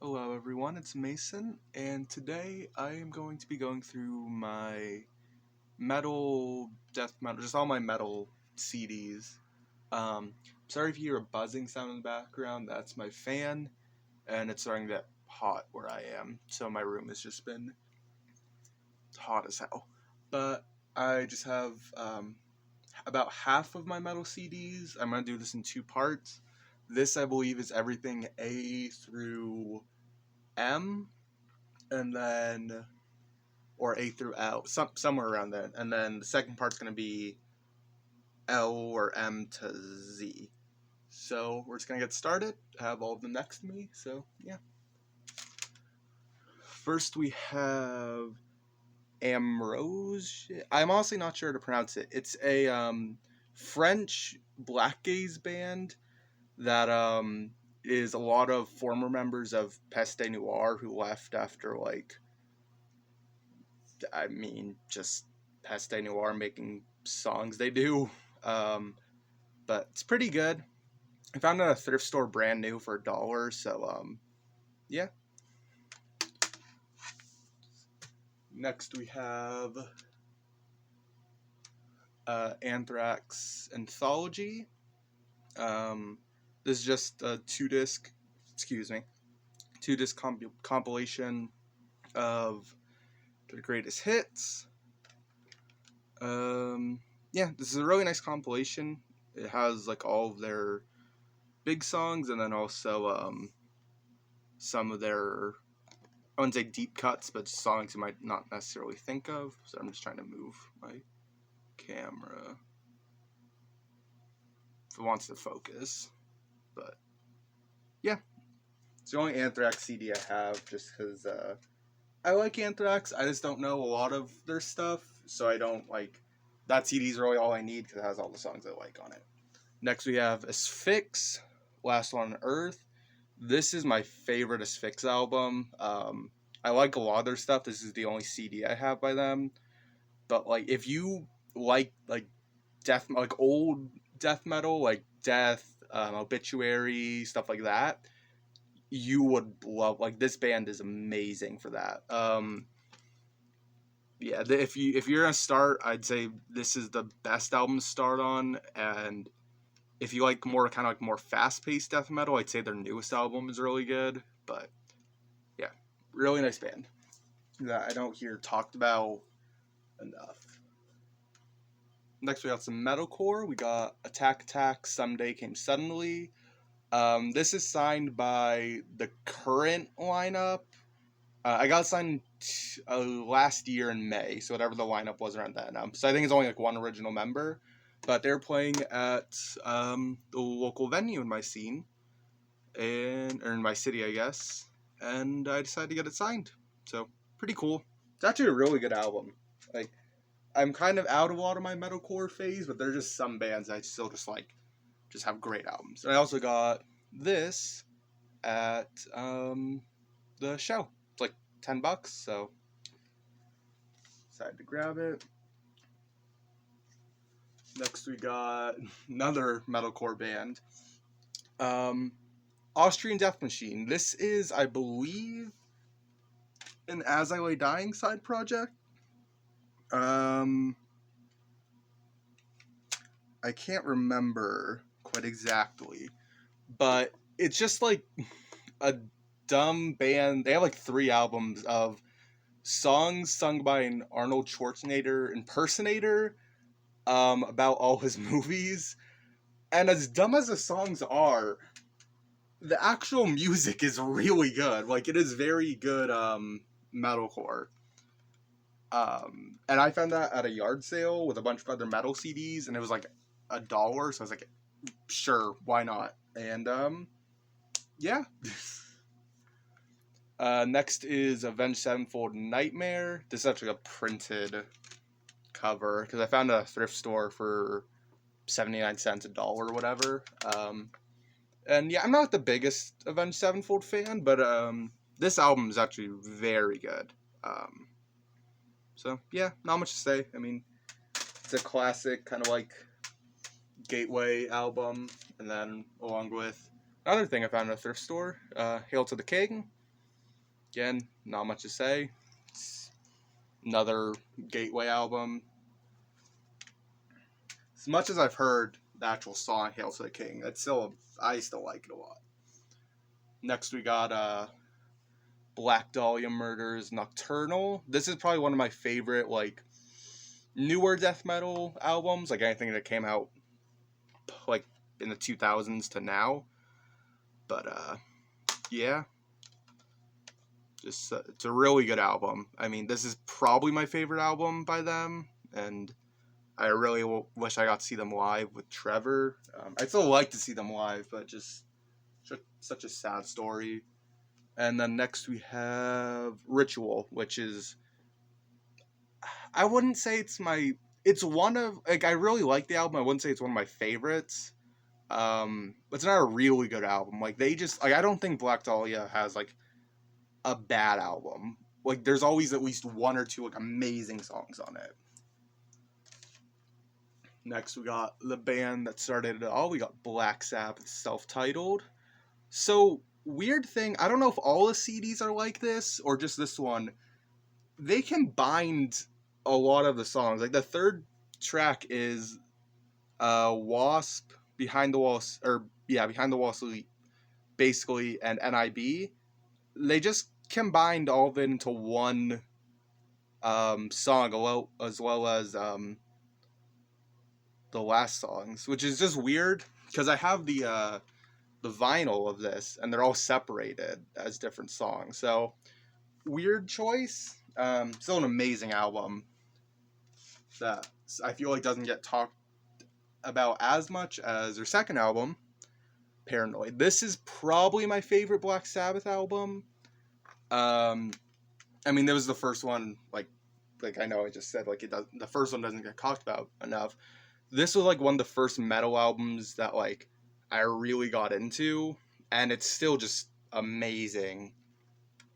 Hello everyone, it's Mason, and today I am going to be going through my metal, death metal, just all my metal CDs. Sorry if you hear a buzzing sound in the background, that's my fan, and it's starting to get hot where I am, so my room has just been hot as hell. But I just have about half of my metal CDs. I'm going to do this in two parts. This, I believe, is everything A through M, and then or A through L, somewhere around there. And then the second part's going to be L or M to Z. So we're just going to get started. I have all of them next to me. So yeah. First we have Amrose. I'm honestly not sure how to pronounce it. It's a French black gaze band that is a lot of former members of Peste Noir who left after just Peste Noir making songs they do. But it's pretty good. I found it at a thrift store brand new for $1, so yeah. Next we have Anthrax Anthology. This is just a two-disc compilation of their greatest hits. Yeah, this is a really nice compilation. It has like all of their big songs and then also some of their, I wouldn't say deep cuts, but songs you might not necessarily think of. So I'm just trying to move my camera if it wants to focus. But yeah, it's the only Anthrax CD I have just because I like Anthrax. I just don't know a lot of their stuff, so I don't like that CD is really all I need because it has all the songs I like on it. Next we have Asphyx, Last One on Earth. This is my favorite Asphyx album. I like a lot of their stuff. This is the only CD I have by them. But like, if you like death, like old death metal, like Death, Obituary, stuff like that, you would love. Like this band is amazing for that. Yeah, if you're gonna start, I'd say this is the best album to start on. And if you like more kind of like more fast paced death metal, I'd say their newest album is really good. But yeah, really nice band that I don't hear talked about enough. Next, we got some metalcore. We got Attack Attack, Someday Came Suddenly. This is signed by the current lineup. I got signed last year in May, so whatever the lineup was around then. So I think it's only like one original member, but they're playing at the local venue in my scene, or in my city, I guess. And I decided to get it signed. So pretty cool. It's actually a really good album. Like I'm kind of out of a lot of my metalcore phase, but there's just some bands I still just like, just have great albums. And I also got this at the show. It's like $10, so decided to grab it. Next we got another metalcore band, Austrian Death Machine. This is, I believe, an As I Lay Dying side project. I can't remember quite exactly, but it's just like a dumb band. They have like 3 albums of songs sung by an Arnold Schwarzenegger impersonator about all his movies. And as dumb as the songs are, the actual music is really good. Like it is very good metalcore. And I found that at a yard sale with a bunch of other metal CDs, and it was like $1. So I was like, sure, why not? And yeah. Next is Avenged Sevenfold Nightmare. This is actually a printed cover because I found a thrift store for 79 cents, $1, or whatever. And yeah, I'm not the biggest Avenged Sevenfold fan, but this album is actually very good. So yeah, not much to say. I mean, it's a classic kind of like gateway album, and then along with another thing I found at a thrift store, Hail to the King. Again, not much to say. It's another gateway album. As much as I've heard the actual song "Hail to the King," I still like it a lot. Next, we got Black Dahlia Murders Nocturnal. This is probably one of my favorite like newer death metal albums, like anything that came out like in the 2000s to now. But yeah, just it's a really good album. I mean, this is probably my favorite album by them, and I really wish I got to see them live with Trevor. I'd still like to see them live, but just such a sad story. And then next we have Ritual, which is, I wouldn't say it's one of, like, I really like the album. I wouldn't say it's one of my favorites. But it's not a really good album. Like, I don't think Black Dahlia has, like, a bad album. Like, there's always at least one or two, like, amazing songs on it. Next, we got the band that started it all. We got Black Sabbath, self-titled. So, weird thing, I don't know if all the CDs are like this, or just this one. They combined a lot of the songs. Like, the third track is Wasp, Behind the Wall, Behind the Wall Sleep, basically, and NIB. They just combined all of it into one song, as well as the last songs, which is just weird because I have the vinyl of this, and they're all separated as different songs. So weird choice. Still an amazing album that I feel like doesn't get talked about as much as their second album, Paranoid. This is probably my favorite Black Sabbath album. I mean, there was the first one, like I know I just said, like, the first one doesn't get talked about enough. This was like one of the first metal albums that like I really got into, and it's still just amazing.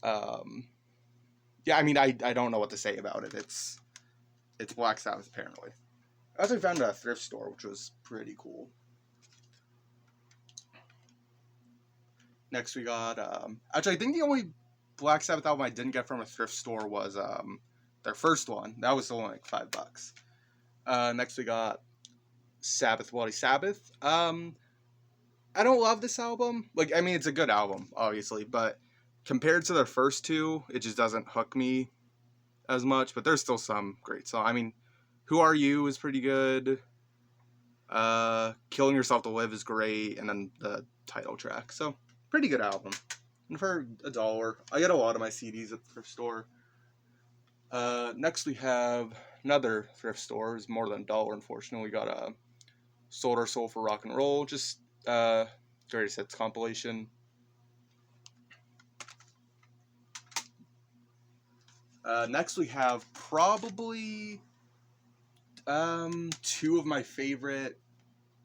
Yeah, I mean, I don't know what to say about it. It's Black Sabbath, apparently. I also found it at a thrift store, which was pretty cool. Next, we got actually, I think the only Black Sabbath album I didn't get from a thrift store was their first one. That was only like $5. Next, we got Sabbath Bloody Sabbath. I don't love this album. Like, I mean, it's a good album, obviously, but compared to their first two, it just doesn't hook me as much. But there's still some great songs. I mean, Who Are You is pretty good. Killing Yourself to Live is great, and then the title track. So, pretty good album. And for $1, I get a lot of my CDs at the thrift store. Next we have another thrift store. It's more than $1, unfortunately. We got Sold Our Soul for Rock and Roll. Just greatest hits compilation. Next we have probably two of my favorite.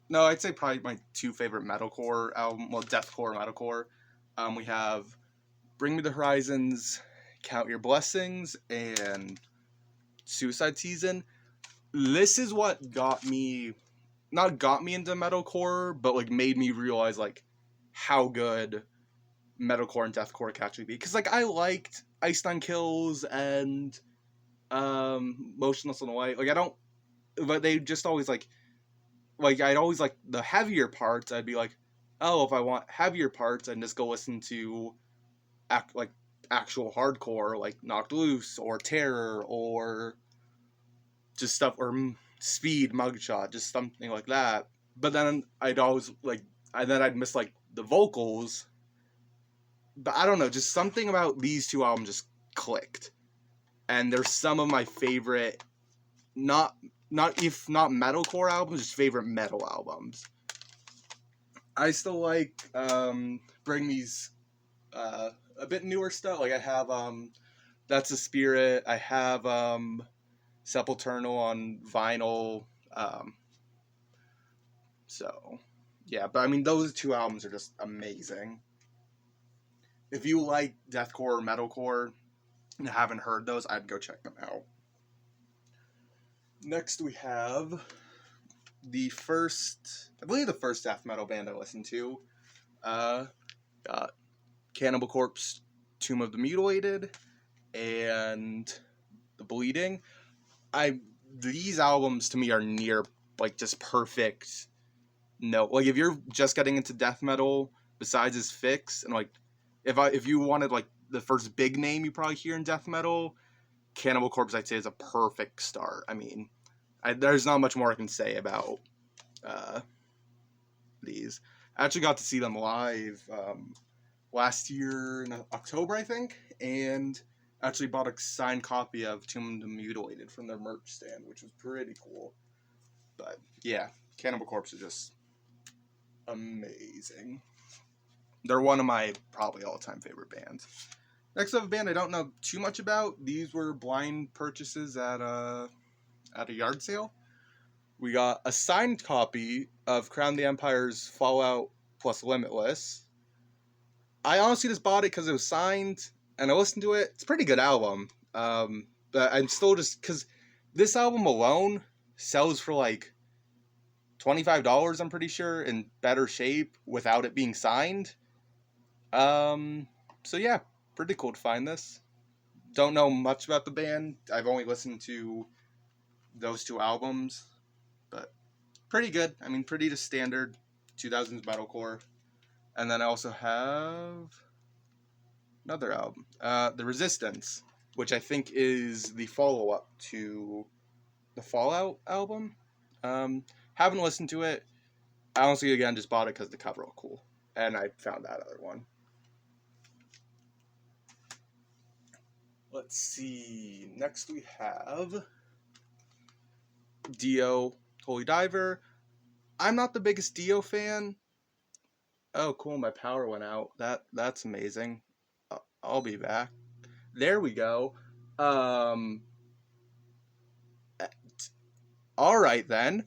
No, I'd say probably my two favorite metalcore album. Well, deathcore metalcore. We have Bring Me the Horizons, Count Your Blessings, and Suicide Season. This is what not got me into metalcore, but like made me realize like how good metalcore and deathcore can actually be. Because like I liked Iced on Kills and Motionless on the White. Like I don't, but they just always like I'd always like the heavier parts. I'd be like, oh, if I want heavier parts, I'd just go listen to actual hardcore, like Knocked Loose or Terror or just stuff, or Speed, Mugshot, just something like that. But then I'd always I'd miss like the vocals. But I don't know, just something about these two albums just clicked, and they're some of my favorite, not if not metalcore albums, just favorite metal albums. I still like bring these a bit newer stuff. Like I have That's a Spirit. I have Sepulturnal on vinyl. So yeah, but I mean those two albums are just amazing. If you like deathcore or metalcore and haven't heard those, I'd go check them out. Next we have I believe the first death metal band I listened to. Got Cannibal Corpse Tomb of the Mutilated and The Bleeding. These albums to me are near like just perfect. No, like if you're just getting into death metal, besides Asphyx, and like if you wanted like the first big name you probably hear in death metal, Cannibal Corpse I'd say is a perfect start. I mean, there's not much more I can say about uh, these. I actually got to see them live last year in October, I think, and actually bought a signed copy of Tomb of the Mutilated from their merch stand, which was pretty cool. But yeah, Cannibal Corpse is just amazing. They're one of my probably all-time favorite bands. Next up, a band I don't know too much about. These were blind purchases at a yard sale. We got a signed copy of Crown the Empire's Fallout plus Limitless. I honestly just bought it because it was signed, and I listened to it. It's a pretty good album. But I'm still just because this album alone sells for like $25. I'm pretty sure in better shape without it being signed. So yeah, pretty cool to find this. Don't know much about the band. I've only listened to those two albums, but pretty good. I mean, pretty just standard 2000s metalcore. And then I also have another album, The Resistance, which I think is the follow-up to the Fallout album. Haven't listened to it. I honestly, again, just bought it because the cover looked cool. And I found that other one. Let's see. Next we have Dio, Holy Diver. I'm not the biggest Dio fan. Oh, cool, my power went out. That's amazing. I'll be back. There we go. All right then.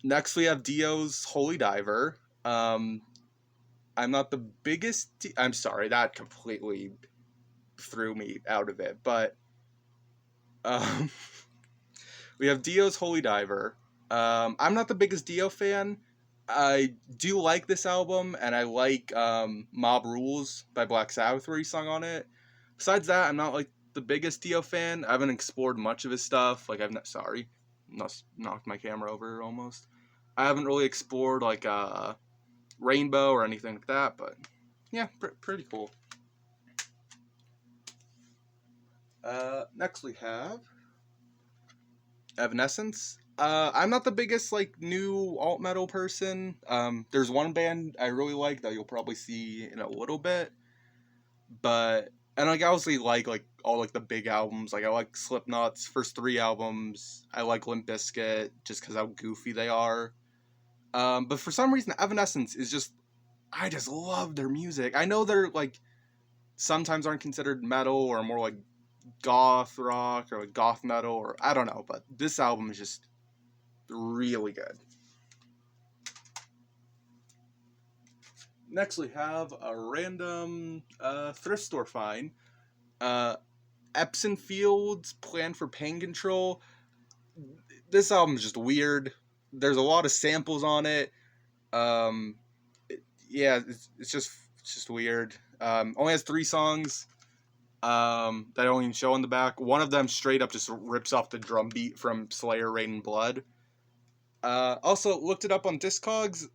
Next we have Dio's Holy Diver. I'm not the biggest. I'm sorry, that completely threw me out of it. But we have Dio's Holy Diver. I'm not the biggest Dio fan. I do like this album, and I like Mob Rules by Black Sabbath, where he sung on it. Besides that, I'm not like the biggest Dio fan. I haven't explored much of his stuff. Like knocked my camera over almost. I haven't really explored like Rainbow or anything like that, but yeah, pretty cool. Next we have Evanescence. I'm not the biggest like new alt metal person. There's one band I really like that you'll probably see in a little bit, but and like I obviously like all like the big albums. Like I like Slipknot's first 3 albums. I like Limp Bizkit just because how goofy they are. But for some reason, Evanescence is just I just love their music. I know they're like sometimes aren't considered metal or more like goth rock or like goth metal or I don't know, but this album is just really good. Next we have a random thrift store find. Epson Fields Plan for Pain Control. This album is just weird. There's a lot of samples on it. It's just weird. Only has 3 songs. That I don't even show on the back. One of them straight up just rips off the drum beat from Slayer Rain and Blood. Also looked it up on Discogs,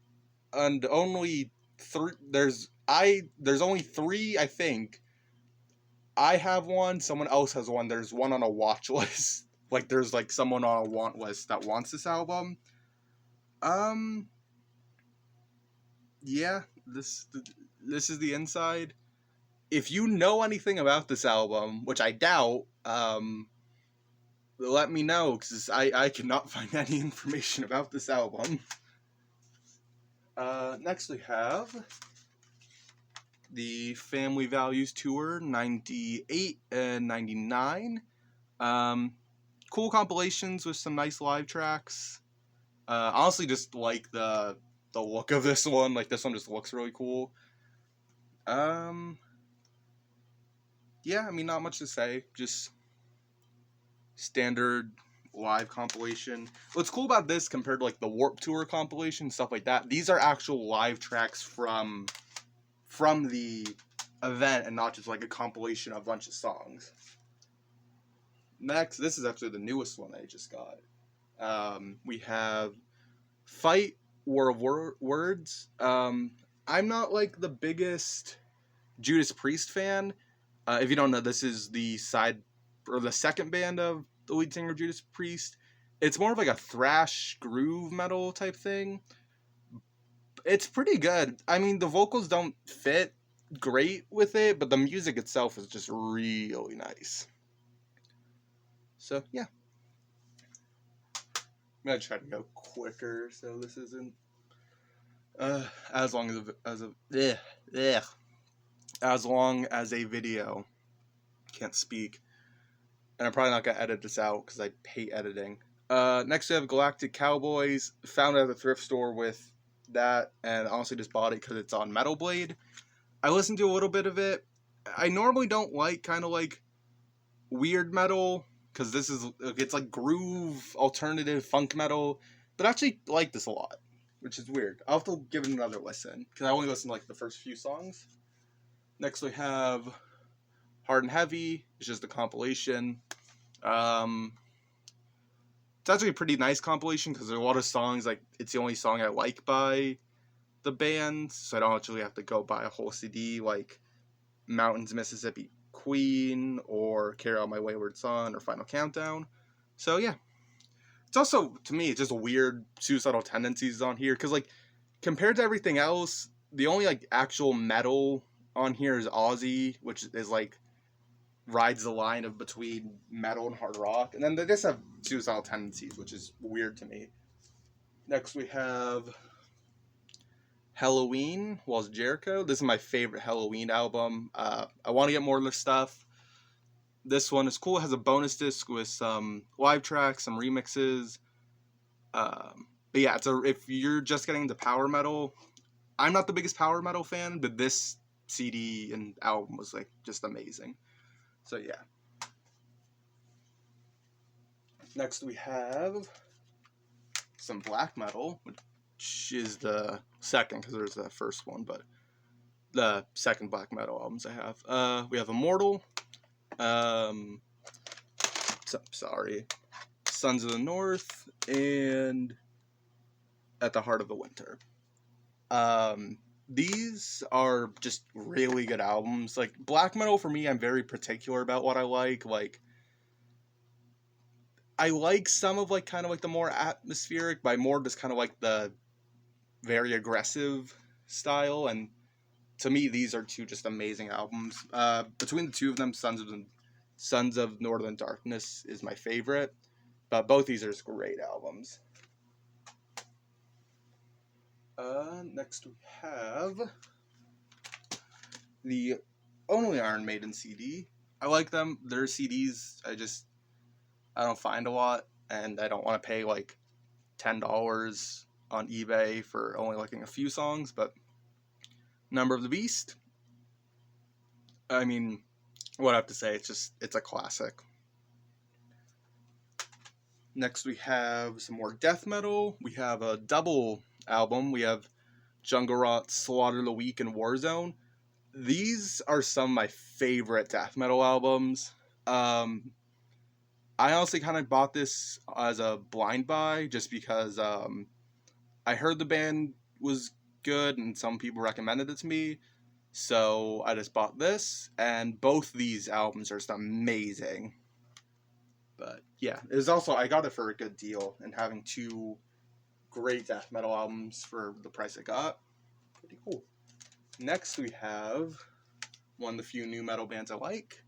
and only 3. There's only 3, I think. I have one. Someone else has one. There's one on a watch list. Like there's like someone on a want list that wants this album. Yeah. This is the inside. If you know anything about this album, which I doubt, let me know, because I cannot find any information about this album. Next we have the Family Values Tour 98 and 99. Cool compilations with some nice live tracks. Honestly, just like the look of this one. Like this one just looks really cool. Yeah, I mean, not much to say. Just standard live compilation. What's cool about this compared to like the Warped Tour compilation, stuff like that, these are actual live tracks from the event and not just like a compilation of a bunch of songs. Next, this is actually the newest one I just got. We have Fight War of Words. I'm not like the biggest Judas Priest fan. If you don't know, this is the second band of the lead singer of Judas Priest. It's more of like a thrash groove metal type thing. It's pretty good. I mean, the vocals don't fit great with it, but the music itself is just really nice. So yeah, I'm gonna try to go quicker so this isn't as long as long as a video. Can't speak, and I'm probably not gonna edit this out because I hate editing. Next we have Galactic Cowboys. Found it at the thrift store with that, and honestly just bought it because it's on Metal Blade. I listened to a little bit of it. I normally don't like kind of like weird metal because it's like groove alternative funk metal, but I actually like this a lot, which is weird. I'll have to give it another listen because I only listened to like the first few songs. Next we have Hard and Heavy. It's just a compilation. It's actually a pretty nice compilation because there's a lot of songs, like it's the only song I like by the band, so I don't actually have to go buy a whole CD like Mountains, Mississippi Queen or Carry On My Wayward Son or Final Countdown. So yeah, it's also, to me, it's just weird Suicidal Tendencies on here because like compared to everything else, the only like actual metal on here is Ozzy, which is like rides the line of between metal and hard rock, and then they just have Suicidal Tendencies, which is weird to me. Next we have Halloween, Walls of Jericho. This is my favorite Halloween album. I want to get more of their stuff. This one is cool. It has a bonus disc with some live tracks, some remixes. But yeah, if you're just getting into power metal, I'm not the biggest power metal fan, but this CD and album was like just amazing. So yeah. Next we have some black metal, which is the second because there's the first one, but the second black metal albums I have. We have Immortal. Sorry. Sons of the North and At the Heart of the Winter. These are just really good albums. Like black metal for me, I'm very particular about what I like. Like I like some of like kind of like the more atmospheric, but I more just kind of like the very aggressive style, and to me these are two just amazing albums. Between the two of them, Sons of Northern Darkness is my favorite, but both these are just great albums. Next we have the only Iron Maiden CD. I like them. Their CDs I don't find a lot, and I don't want to pay like $10 on eBay for only liking a few songs, but Number of the Beast, I mean, what I have to say, it's a classic. Next we have some more death metal. We have a double album. We have Jungle Rot, Slaughter the Weak, and Warzone. These are some of my favorite death metal albums. I honestly kind of bought this as a blind buy just because I heard the band was good and some people recommended it to me. So I just bought this, and both these albums are just amazing. But yeah, it was also, I got it for a good deal, and having two great death metal albums for the price I got, pretty cool. Next we have one of the few new metal bands I like.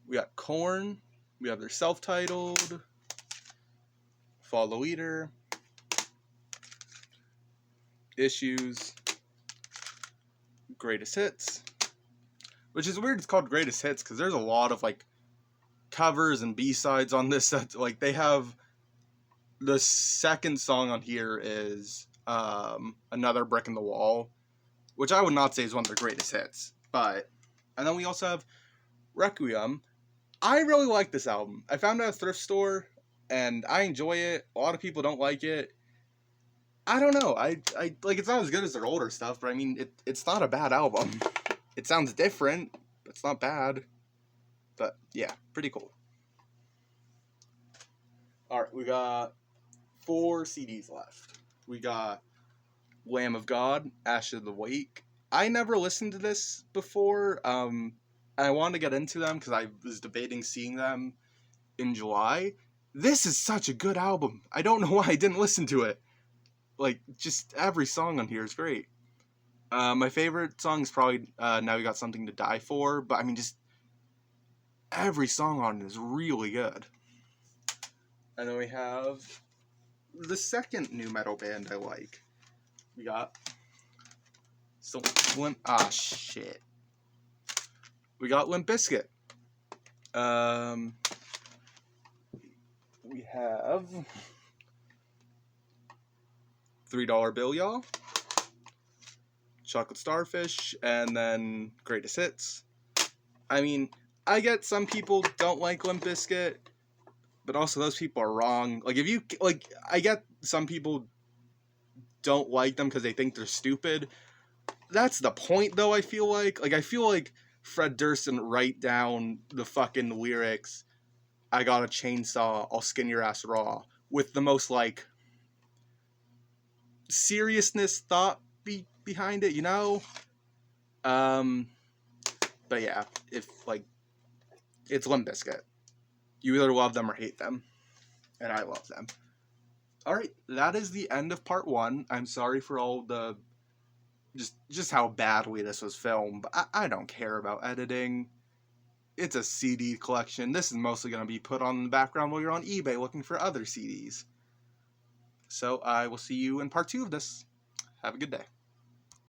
We got Korn. We have their self-titled, Follow the Leader, Issues, Greatest Hits, which is weird it's called Greatest Hits because there's a lot of like covers and B-sides on this. Like they have the second song on here is Another Brick in the Wall, which I would not say is one of their greatest hits, and then we also have Requiem. I really like this album. I found it at a thrift store. and I enjoy it. A lot of people don't like it. I don't know. I like, it's not as good as their older stuff, but I mean, it's not a bad album. It sounds different, but it's not bad. But yeah, pretty cool. All right, we got 4 CDs left. We got Lamb of God, Ashes of the Wake. I never listened to this before. I wanted to get into them because I was debating seeing them in July. This is such a good album. I don't know why I didn't listen to it. Like, just every song on here is great. My favorite song is probably Now We Got Something to Die For, but I mean, just every song on it is really good. And then we have the second new metal band I like. We got shit. We got Limp Bizkit. We have $3 Bill Y'all, Chocolate Starfish, and then Greatest Hits. I mean, I get some people don't like Limp Bizkit, but also those people are wrong. Like, if you, like, I get some people don't like them because they think they're stupid. That's the point, though, I feel like. Like, I feel like Fred Durst didn't write down the fucking lyrics, I got a chainsaw, I'll skin your ass raw, with the most, like, seriousness thought behind it, you know? But yeah, if, like, it's Limp Bizkit. You either love them or hate them. And I love them. Alright, that is the end of part 1. I'm sorry for all the... Just how badly this was filmed. But I don't care about editing. It's a CD collection. This is mostly going to be put on the background while you're on eBay looking for other CDs. So I will see you in part 2 of this. Have a good day.